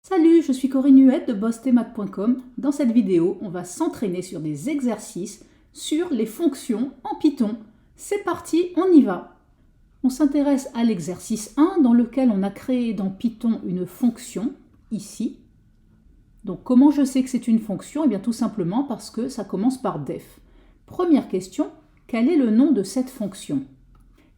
Salut, je suis Corinne Huette de bossthemath.com. Dans cette vidéo, on va s'entraîner sur des exercices sur les fonctions en Python. C'est parti, on y va. On s'intéresse à l'exercice 1 dans lequel on a créé dans Python une fonction, ici. Donc comment je sais que c'est une fonction? Eh bien tout simplement parce que ça commence par def. Première question, quel est le nom de cette fonction?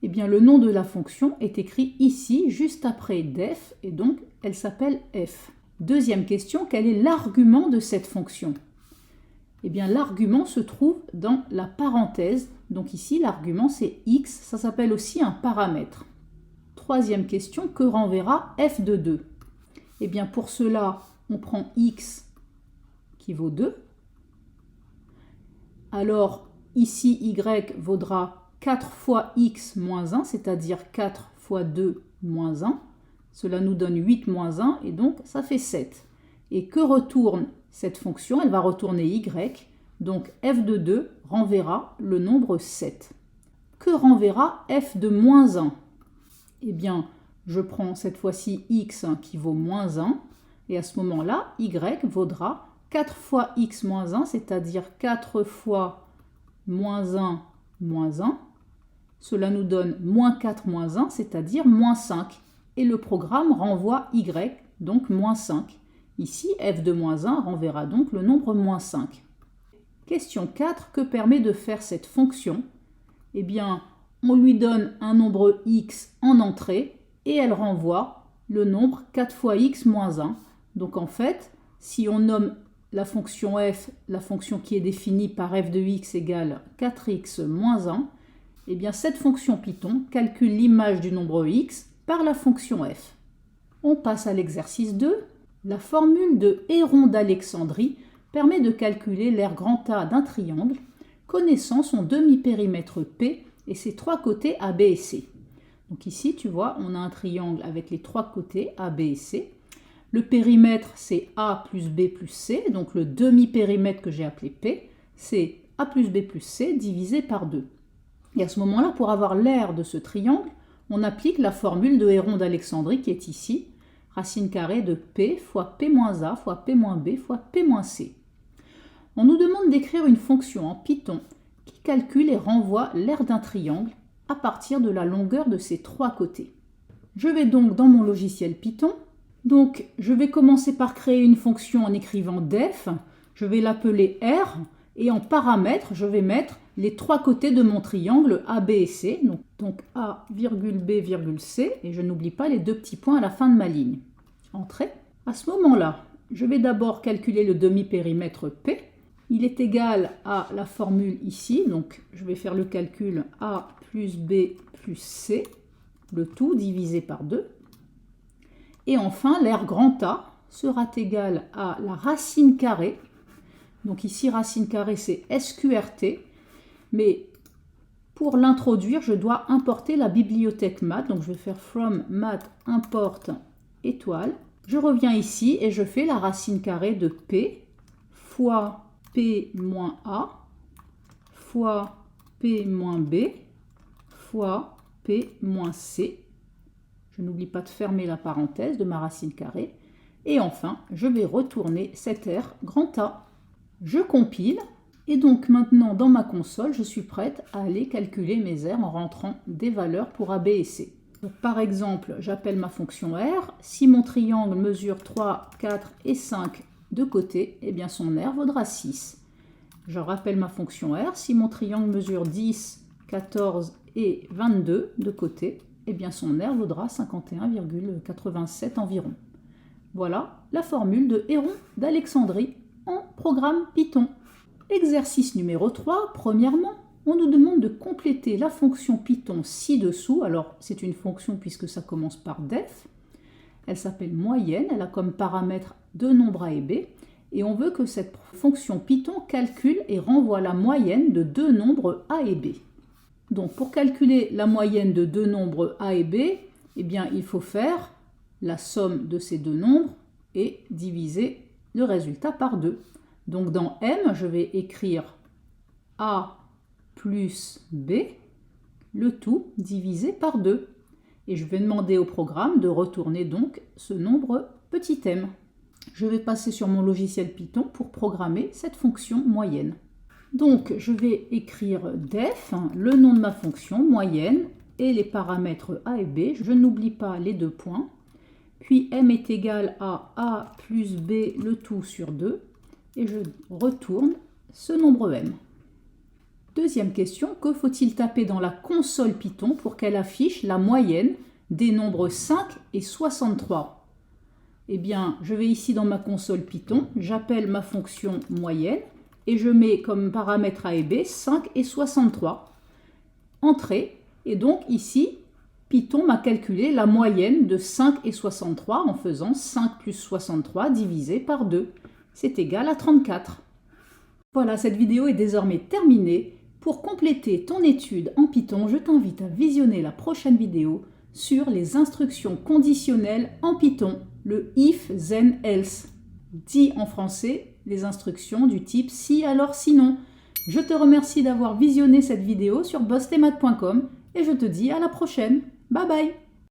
Eh bien le nom de la fonction est écrit ici, juste après def, et donc elle s'appelle f. Deuxième question, quel est l'argument de cette fonction? Eh bien l'argument se trouve dans la parenthèse. Donc ici l'argument c'est x, ça s'appelle aussi un paramètre. Troisième question, que renverra f de 2? Eh bien pour cela, on prend x qui vaut 2. Alors ici y vaudra 4 fois x moins 1, c'est-à-dire 4 fois 2 moins 1. Cela nous donne 8 moins 1 et donc ça fait 7. Et que retourne cette fonction? Elle va retourner y. Donc f de 2 renverra le nombre 7. Que renverra f de moins 1? Eh bien, je prends cette fois-ci x qui vaut moins 1. Et à ce moment-là, y vaudra 4 fois x moins 1, c'est-à-dire 4 fois moins 1 moins 1. Cela nous donne moins 4 moins 1, c'est-à-dire moins 5. Et le programme renvoie y, donc moins 5. Ici, f de moins 1 renverra donc le nombre moins 5. Question 4, que permet de faire cette fonction? Eh bien, on lui donne un nombre x en entrée et elle renvoie le nombre 4 fois x moins 1. Donc en fait, si on nomme la fonction f, la fonction qui est définie par f de x égale 4x moins 1, eh bien cette fonction Python calcule l'image du nombre x par la fonction f. On passe à l'exercice 2. La formule de Héron d'Alexandrie permet de calculer l'aire grand A d'un triangle connaissant son demi-périmètre P et ses trois côtés A, B et C. Donc ici, tu vois, on a un triangle avec les trois côtés A, B et C. Le périmètre, c'est A plus B plus C, donc le demi-périmètre que j'ai appelé P, c'est A plus B plus C divisé par 2. Et à ce moment-là, pour avoir l'aire de ce triangle, on applique la formule de Héron d'Alexandrie qui est ici, racine carrée de P fois P moins A fois P moins B fois P moins C. On nous demande d'écrire une fonction en Python qui calcule et renvoie l'aire d'un triangle à partir de la longueur de ses trois côtés. Je vais donc dans mon logiciel Python. Donc je vais commencer par créer une fonction en écrivant def. Je vais l'appeler R et en paramètre, je vais mettre les trois côtés de mon triangle A, B et C, donc A, B, C, et je n'oublie pas les deux petits points à la fin de ma ligne. Entrée. À ce moment-là, je vais d'abord calculer le demi-périmètre P. Il est égal à la formule ici, donc je vais faire le calcul A plus B plus C, le tout divisé par 2. Et enfin, l'aire grand A sera égal à la racine carrée. Donc ici, racine carrée, c'est SQRT. Mais pour l'introduire, je dois importer la bibliothèque math. Donc je vais faire from math import étoile. Je reviens ici et je fais la racine carrée de P fois P moins A fois P moins B fois P moins C. Je n'oublie pas de fermer la parenthèse de ma racine carrée. Et enfin, je vais retourner cette aire grand A. Je compile. Et donc maintenant, dans ma console, je suis prête à aller calculer mes aires en rentrant des valeurs pour A, B et C. Donc, par exemple, j'appelle ma fonction R. Si mon triangle mesure 3, 4 et 5 de côté, eh bien son aire vaudra 6. Je rappelle ma fonction R. Si mon triangle mesure 10, 14 et 22 de côté, eh bien son aire vaudra 51,87 environ. Voilà la formule de Héron d'Alexandrie en programme Python. Exercice numéro 3, premièrement, on nous demande de compléter la fonction Python ci-dessous. Alors, c'est une fonction puisque ça commence par def. Elle s'appelle moyenne, elle a comme paramètre deux nombres A et B. Et on veut que cette fonction Python calcule et renvoie la moyenne de deux nombres A et B. Donc, pour calculer la moyenne de deux nombres A et B, eh bien, il faut faire la somme de ces deux nombres et diviser le résultat par 2. Donc dans M, je vais écrire A plus B, le tout divisé par 2. Et je vais demander au programme de retourner donc ce nombre petit m. je vais passer sur mon logiciel Python pour programmer cette fonction moyenne. Donc, je vais écrire def, le nom de ma fonction, moyenne, et les paramètres a et b. Je n'oublie pas les 2 points. Puis m est égal à a plus b, le tout sur 2. Et je retourne ce nombre m. Deuxième question, que faut-il taper dans la console Python pour qu'elle affiche la moyenne des nombres 5 et 63? Eh bien, je vais ici dans ma console Python, j'appelle ma fonction moyenne et je mets comme paramètre a et b 5 et 63. Entrée, et donc ici, Python m'a calculé la moyenne de 5 et 63 en faisant 5 plus 63 divisé par 2. C'est égal à 34. Voilà, cette vidéo est désormais terminée. Pour compléter ton étude en Python, je t'invite à visionner la prochaine vidéo sur les instructions conditionnelles en Python, le if, then, else. Dit en français, les instructions du type si, alors, sinon. Je te remercie d'avoir visionné cette vidéo sur bossdesmaths.com et je te dis à la prochaine. Bye bye!